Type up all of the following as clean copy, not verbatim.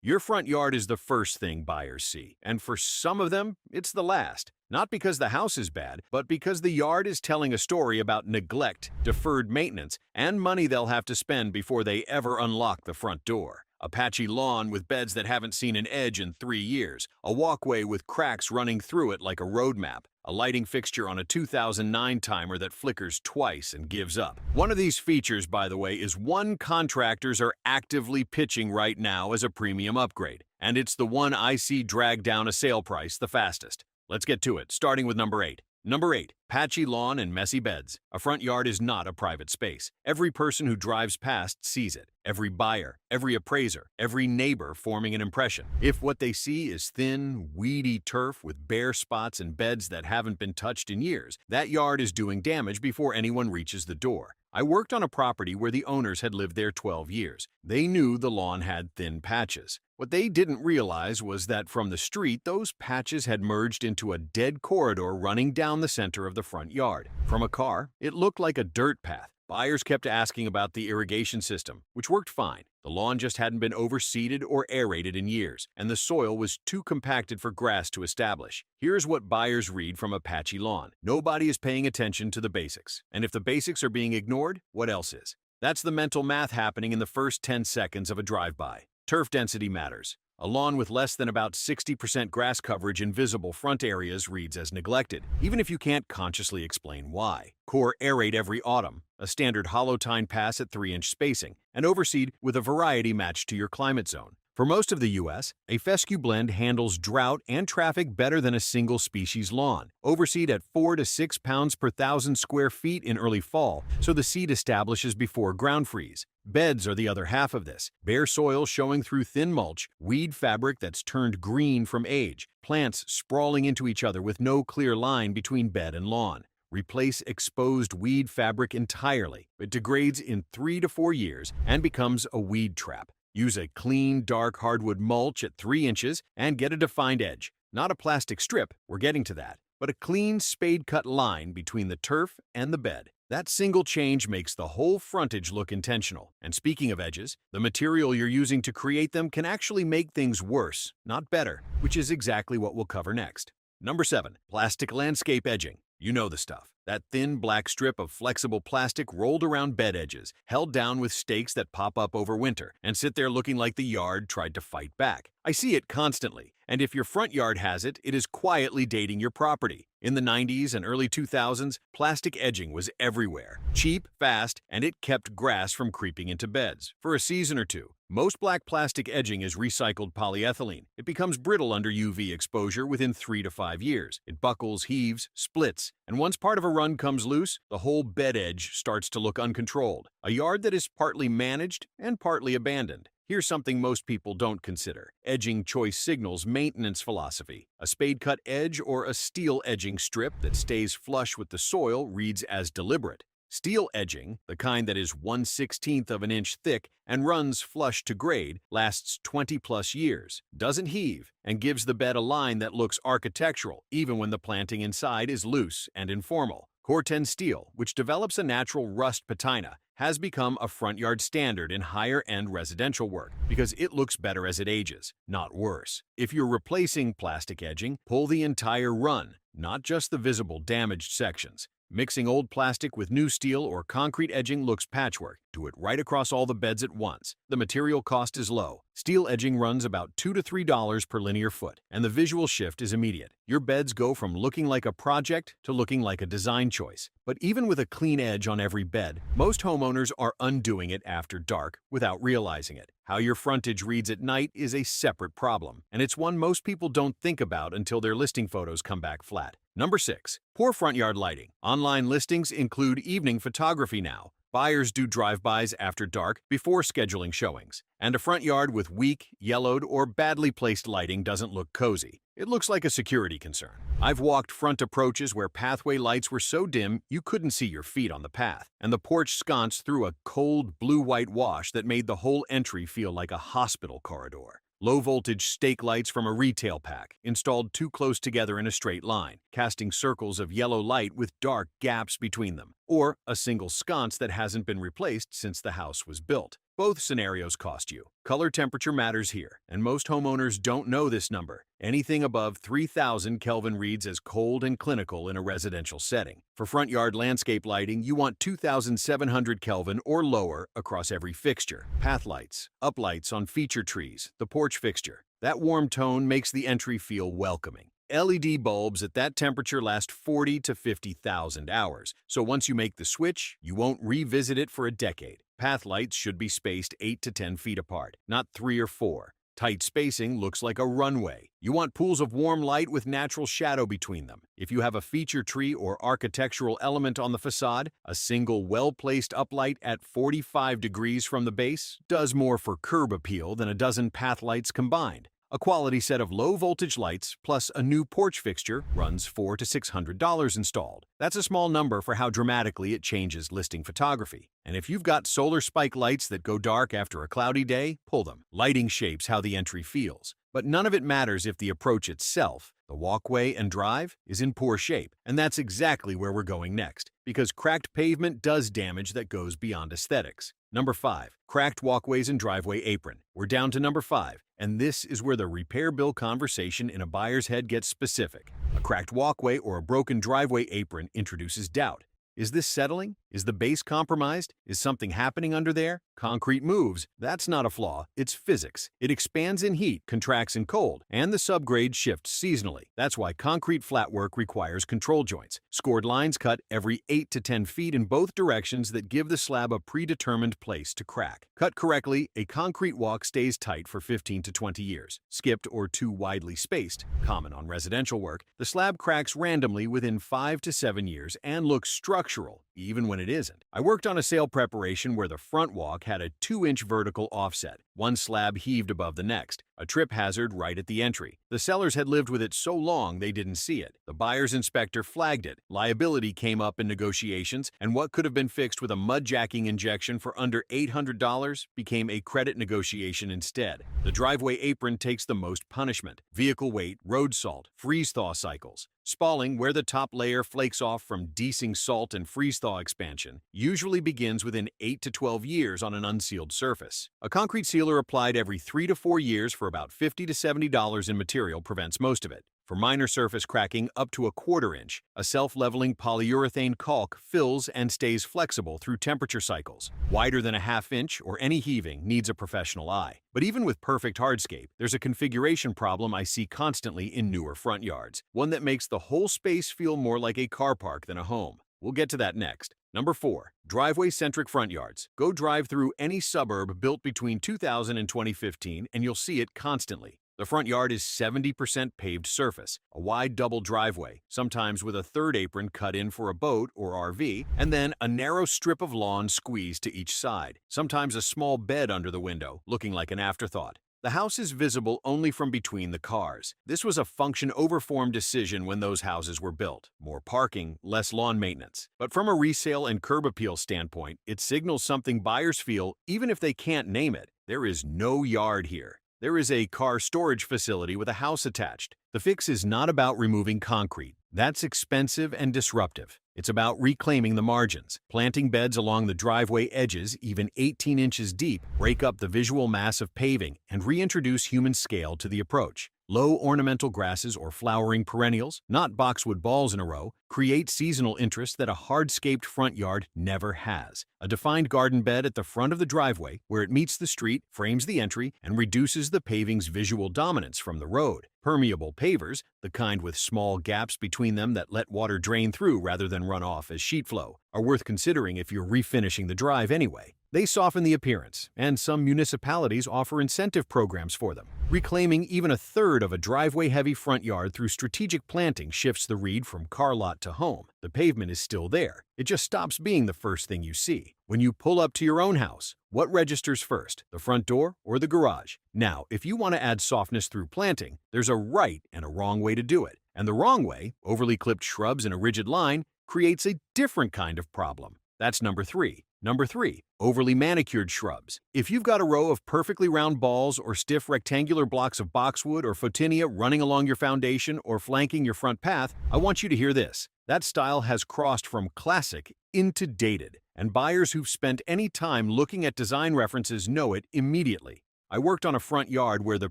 Your front yard is the first thing buyers see, and for some of them, it's the last. Not because the house is bad, but because the yard is telling a story about neglect, deferred maintenance, and money they'll have to spend before they ever unlock the front door. A patchy lawn with beds that haven't seen an edge in 3 years, a walkway with cracks running through it like a road map, a lighting fixture on a 2009 timer that flickers twice and gives up. One of these features, by the way, is one contractors are actively pitching right now as a premium upgrade, and it's the one I see drag down a sale price the fastest. Let's get to it, starting with number 8. Number 8. Patchy lawn and messy beds. A front yard is not a private space. Every person who drives past sees it. Every buyer, every appraiser, every neighbor forming an impression. If what they see is thin, weedy turf with bare spots and beds that haven't been touched in years, that yard is doing damage before anyone reaches the door. I worked on a property where the owners had lived there 12 years. They knew the lawn had thin patches. What they didn't realize was that from the street, those patches had merged into a dead corridor running down the center of the front yard. From a car, it looked like a dirt path. Buyers kept asking about the irrigation system, which worked fine. The lawn just hadn't been overseeded or aerated in years, and the soil was too compacted for grass to establish. Here's what buyers read from a patchy lawn. Nobody is paying attention to the basics. And if the basics are being ignored, what else is? That's the mental math happening in the first 10 seconds of a drive-by. Turf density matters. A lawn with less than about 60% grass coverage in visible front areas reads as neglected, even if you can't consciously explain why. Core aerate every autumn, a standard hollow tine pass at 3-inch spacing, and overseed with a variety matched to your climate zone. For most of the U.S., a fescue blend handles drought and traffic better than a single species lawn. Overseed at 4 to 6 pounds per thousand square feet in early fall, so the seed establishes before ground freeze. Beds are the other half of this. Bare soil showing through thin mulch, weed fabric that's turned green from age, plants sprawling into each other with no clear line between bed and lawn. Replace exposed weed fabric entirely. It degrades in 3 to 4 years and becomes a weed trap. Use a clean, dark hardwood mulch at 3 inches and get a defined edge. Not a plastic strip, we're getting to that, but a clean spade-cut line between the turf and the bed. That single change makes the whole frontage look intentional. And speaking of edges, the material you're using to create them can actually make things worse, not better, which is exactly what we'll cover next. Number 7. Plastic landscape edging. You know the stuff. That thin black strip of flexible plastic rolled around bed edges, held down with stakes that pop up over winter, and sit there looking like the yard tried to fight back. I see it constantly, and if your front yard has it, it is quietly dating your property. In the 90s and early 2000s, plastic edging was everywhere. Cheap, fast, and it kept grass from creeping into beds. For a season or two, most black plastic edging is recycled polyethylene. It becomes brittle under UV exposure within 3 to 5 years. It buckles, heaves, splits, and once part of a run comes loose, the whole bed edge starts to look uncontrolled. A yard that is partly managed and partly abandoned. Here's something most people don't consider. Edging choice signals maintenance philosophy. A spade-cut edge or a steel edging strip that stays flush with the soil reads as deliberate. Steel edging, the kind that is 1/16 of an inch thick and runs flush to grade, lasts 20-plus years, doesn't heave, and gives the bed a line that looks architectural even when the planting inside is loose and informal. Corten steel, which develops a natural rust patina, has become a front yard standard in higher-end residential work because it looks better as it ages, not worse. If you're replacing plastic edging, pull the entire run, not just the visible damaged sections. Mixing old plastic with new steel or concrete edging looks patchwork. Do it right across all the beds at once. The material cost is low. Steel edging runs about $2 to $3 per linear foot, and the visual shift is immediate. Your beds go from looking like a project to looking like a design choice. But even with a clean edge on every bed, most homeowners are undoing it after dark without realizing it. How your frontage reads at night is a separate problem, and it's one most people don't think about until their listing photos come back flat. Number 6. Poor front yard lighting. Online listings include evening photography now. Buyers do drive-bys after dark before scheduling showings. And a front yard with weak, yellowed, or badly placed lighting doesn't look cozy. It looks like a security concern. I've walked front approaches where pathway lights were so dim you couldn't see your feet on the path, and the porch sconced through a cold blue-white wash that made the whole entry feel like a hospital corridor. Low-voltage stake lights from a retail pack, installed too close together in a straight line, casting circles of yellow light with dark gaps between them. Or a single sconce that hasn't been replaced since the house was built. Both scenarios cost you. Color temperature matters here, and most homeowners don't know this number. Anything above 3,000 Kelvin reads as cold and clinical in a residential setting. For front yard landscape lighting, you want 2,700 Kelvin or lower across every fixture. Path lights, uplights on feature trees, the porch fixture. That warm tone makes the entry feel welcoming. LED bulbs at that temperature last 40 to 50,000 hours, so once you make the switch, you won't revisit it for a decade. Path lights should be spaced 8 to 10 feet apart, not 3 or 4. Tight spacing looks like a runway. You want pools of warm light with natural shadow between them. If you have a feature tree or architectural element on the facade, a single well-placed uplight at 45 degrees from the base does more for curb appeal than a dozen path lights combined. A quality set of low-voltage lights plus a new porch fixture runs $400 to $600 installed. That's a small number for how dramatically it changes listing photography. And if you've got solar spike lights that go dark after a cloudy day, pull them. Lighting shapes how the entry feels. But none of it matters if the approach itself, the walkway and drive, is in poor shape. And that's exactly where we're going next, because cracked pavement does damage that goes beyond aesthetics. Number 5. Cracked walkways and driveway apron. We're down to number 5, and this is where the repair bill conversation in a buyer's head gets specific. A cracked walkway or a broken driveway apron introduces doubt. Is this settling? Is the base compromised? Is something happening under there? Concrete moves. That's not a flaw, it's physics. It expands in heat, contracts in cold, and the subgrade shifts seasonally. That's why concrete flatwork requires control joints. Scored lines cut every 8 to 10 feet in both directions that give the slab a predetermined place to crack. Cut correctly, a concrete walk stays tight for 15 to 20 years. Skipped or too widely spaced, common on residential work, the slab cracks randomly within 5 to 7 years and looks structural, even when it isn't. I worked on a sale preparation where the front walk had a 2-inch vertical offset. One slab heaved above the next, a trip hazard right at the entry. The sellers had lived with it so long they didn't see it. The buyer's inspector flagged it. Liability came up in negotiations, and what could have been fixed with a mud-jacking injection for under $800 became a credit negotiation instead. The driveway apron takes the most punishment. Vehicle weight, road salt, freeze-thaw cycles. Spalling, where the top layer flakes off from desing salt and freeze-thaw expansion, usually begins within 8 to 12 years on an unsealed surface. A concrete sealer applied every 3 to 4 years for about $50 to $70 in material prevents most of it. For minor surface cracking up to a 1/4 inch, a self-leveling polyurethane caulk fills and stays flexible through temperature cycles. Wider than a 1/2 inch or any heaving needs a professional eye. But even with perfect hardscape, there's a configuration problem I see constantly in newer front yards, one that makes the whole space feel more like a car park than a home. We'll get to that next. Number 4. Driveway-centric front yards. Go drive through any suburb built between 2000 and 2015 and you'll see it constantly. The front yard is 70% paved surface, a wide double driveway, sometimes with a third apron cut in for a boat or RV, and then a narrow strip of lawn squeezed to each side, sometimes a small bed under the window, looking like an afterthought. The house is visible only from between the cars. This was a function over form decision when those houses were built. More parking, less lawn maintenance. But from a resale and curb appeal standpoint, it signals something buyers feel even if they can't name it. There is no yard here. There is a car storage facility with a house attached. The fix is not about removing concrete. That's expensive and disruptive. It's about reclaiming the margins. Planting beds along the driveway edges, even 18 inches deep, break up the visual mass of paving and reintroduce human scale to the approach. Low ornamental grasses or flowering perennials, not boxwood balls in a row, create seasonal interest that a hardscaped front yard never has. A defined garden bed at the front of the driveway, where it meets the street, frames the entry, and reduces the paving's visual dominance from the road. Permeable pavers, the kind with small gaps between them that let water drain through rather than run off as sheet flow, are worth considering if you're refinishing the drive anyway. They soften the appearance, and some municipalities offer incentive programs for them. Reclaiming even a third of a driveway-heavy front yard through strategic planting shifts the read from car lot to home. The pavement is still there. It just stops being the first thing you see. When you pull up to your own house, what registers first, the front door or the garage? Now, if you want to add softness through planting, there's a right and a wrong way to do it. And the wrong way, overly clipped shrubs in a rigid line, creates a different kind of problem. That's number 3. Number 3, overly manicured shrubs. If you've got a row of perfectly round balls or stiff rectangular blocks of boxwood or photinia running along your foundation or flanking your front path, I want you to hear this. That style has crossed from classic into dated, and buyers who've spent any time looking at design references know it immediately. I worked on a front yard where the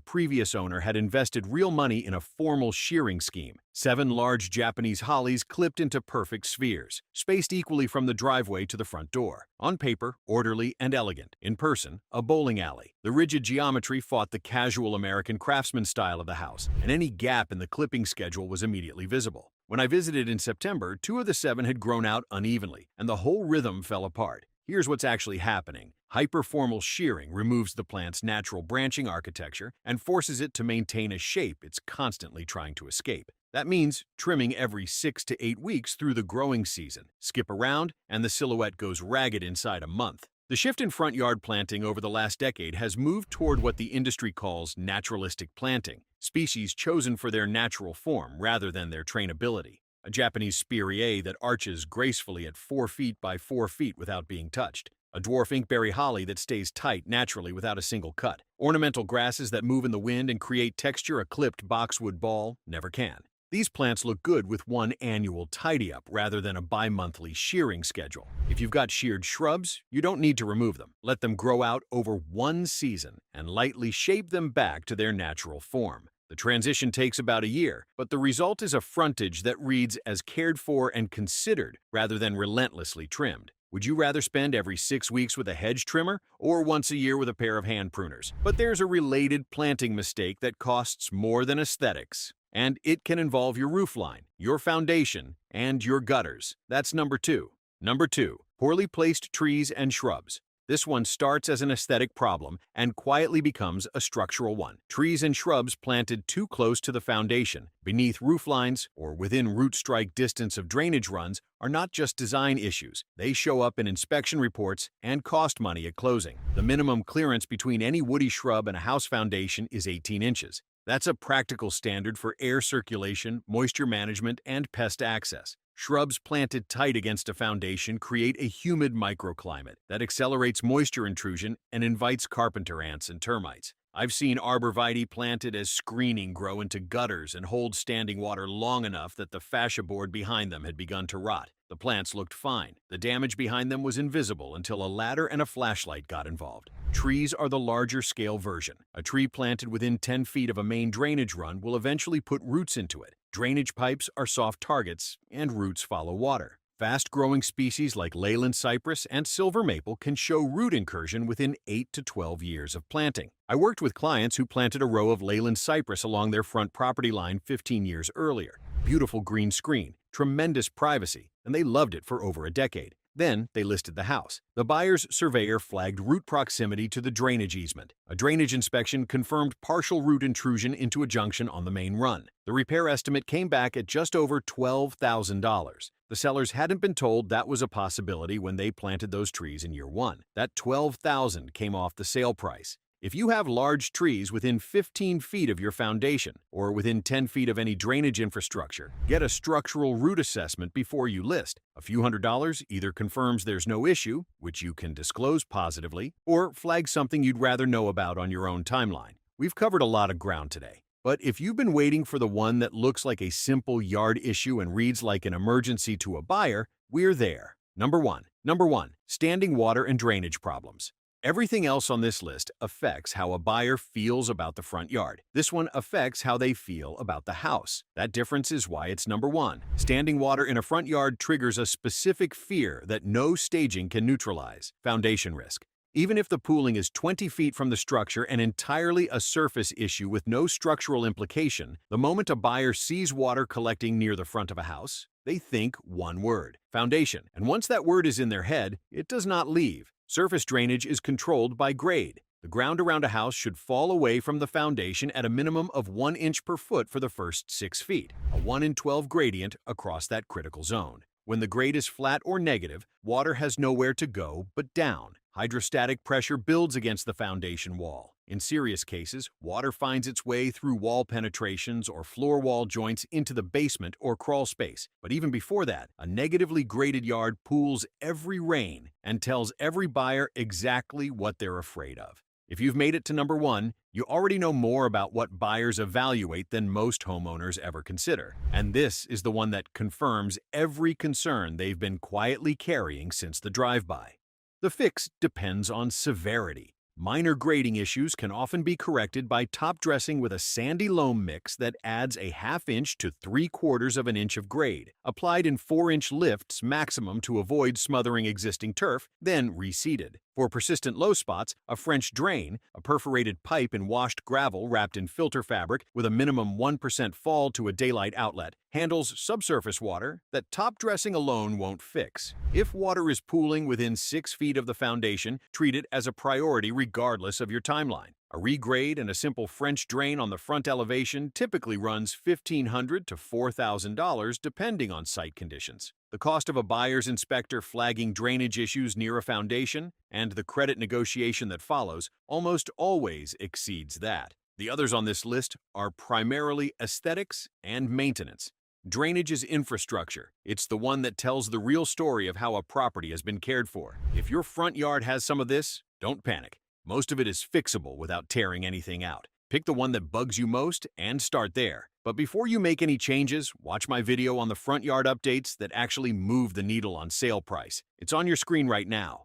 previous owner had invested real money in a formal shearing scheme. 7 large Japanese hollies clipped into perfect spheres, spaced equally from the driveway to the front door. On paper, orderly and elegant. In person, a bowling alley. The rigid geometry fought the casual American craftsman style of the house, and any gap in the clipping schedule was immediately visible. When I visited in September, 2 of the 7 had grown out unevenly, and the whole rhythm fell apart. Here's what's actually happening. Hyperformal shearing removes the plant's natural branching architecture and forces it to maintain a shape it's constantly trying to escape. That means trimming every 6 to 8 weeks through the growing season. Skip around, and the silhouette goes ragged inside a month. The shift in front yard planting over the last decade has moved toward what the industry calls naturalistic planting, species chosen for their natural form rather than their trainability. A Japanese spiraea that arches gracefully at 4 feet by 4 feet without being touched. A dwarf inkberry holly that stays tight naturally without a single cut. Ornamental grasses that move in the wind and create texture a clipped boxwood ball never can. These plants look good with one annual tidy-up rather than a bi-monthly shearing schedule. If you've got sheared shrubs, you don't need to remove them. Let them grow out over one season and lightly shape them back to their natural form. The transition takes about a year, but the result is a frontage that reads as cared for and considered rather than relentlessly trimmed. Would you rather spend every 6 weeks with a hedge trimmer or once a year with a pair of hand pruners? But there's a related planting mistake that costs more than aesthetics, and it can involve your roofline, your foundation, and your gutters. That's number 2. Number 2, poorly placed trees and shrubs. This one starts as an aesthetic problem and quietly becomes a structural one. Trees and shrubs planted too close to the foundation, beneath roof lines, or within root strike distance of drainage runs are not just design issues. They show up in inspection reports and cost money at closing. The minimum clearance between any woody shrub and a house foundation is 18 inches. That's a practical standard for air circulation, moisture management, and pest access. Shrubs planted tight against a foundation create a humid microclimate that accelerates moisture intrusion and invites carpenter ants and termites. I've seen arborvitae planted as screening grow into gutters and hold standing water long enough that the fascia board behind them had begun to rot. The plants looked fine. The damage behind them was invisible until a ladder and a flashlight got involved. Trees are the larger scale version. A tree planted within 10 feet of a main drainage run will eventually put roots into it. Drainage pipes are soft targets, and roots follow water. Fast-growing species like leyland cypress and silver maple can show root incursion within 8 to 12 years of planting. I worked with clients who planted a row of leyland cypress along their front property line 15 years earlier. Beautiful green screen, tremendous privacy, and they loved it for over a decade. Then they listed the house. The buyer's surveyor flagged root proximity to the drainage easement. A drainage inspection confirmed partial root intrusion into a junction on the main run. The repair estimate came back at just over $12,000. The sellers hadn't been told that was a possibility when they planted those trees in year 1. That $12,000 came off the sale price. If you have large trees within 15 feet of your foundation or within 10 feet of any drainage infrastructure, get a structural root assessment before you list. A few $100s either confirms there's no issue, which you can disclose positively, or flags something you'd rather know about on your own timeline. We've covered a lot of ground today. But if you've been waiting for the one that looks like a simple yard issue and reads like an emergency to a buyer, we're there. Number one, standing water and drainage problems. Everything else on this list affects how a buyer feels about the front yard. This one affects how they feel about the house. That difference is why it's number 1. Standing water in a front yard triggers a specific fear that no staging can neutralize: foundation risk. Even if the pooling is 20 feet from the structure and entirely a surface issue with no structural implication, the moment a buyer sees water collecting near the front of a house, they think one word: foundation. And once that word is in their head, it does not leave. Surface drainage is controlled by grade. The ground around a house should fall away from the foundation at a minimum of 1 inch per foot for the first 6 feet, a 1 in 12 gradient across that critical zone. When the grade is flat or negative, water has nowhere to go but down. Hydrostatic pressure builds against the foundation wall. In serious cases, water finds its way through wall penetrations or floor wall joints into the basement or crawl space. But even before that, a negatively graded yard pools every rain and tells every buyer exactly what they're afraid of. If you've made it to number 1, you already know more about what buyers evaluate than most homeowners ever consider. And this is the one that confirms every concern they've been quietly carrying since the drive-by. The fix depends on severity. Minor grading issues can often be corrected by top dressing with a sandy loam mix that adds a ½ to 3/4 of an inch of grade, applied in 4-inch lifts maximum to avoid smothering existing turf, then reseeded. For persistent low spots, a French drain, a perforated pipe in washed gravel wrapped in filter fabric with a minimum 1% fall to a daylight outlet, handles subsurface water that top dressing alone won't fix. If water is pooling within 6 feet of the foundation, treat it as a priority regardless of your timeline. A regrade and a simple French drain on the front elevation typically runs $1,500 to $4,000 depending on site conditions. The cost of a buyer's inspector flagging drainage issues near a foundation and the credit negotiation that follows almost always exceeds that. The others on this list are primarily aesthetics and maintenance. Drainage is infrastructure. It's the one that tells the real story of how a property has been cared for. If your front yard has some of this, don't panic. Most of it is fixable without tearing anything out. Pick the one that bugs you most and start there. But before you make any changes, watch my video on the front yard updates that actually move the needle on sale price. It's on your screen right now.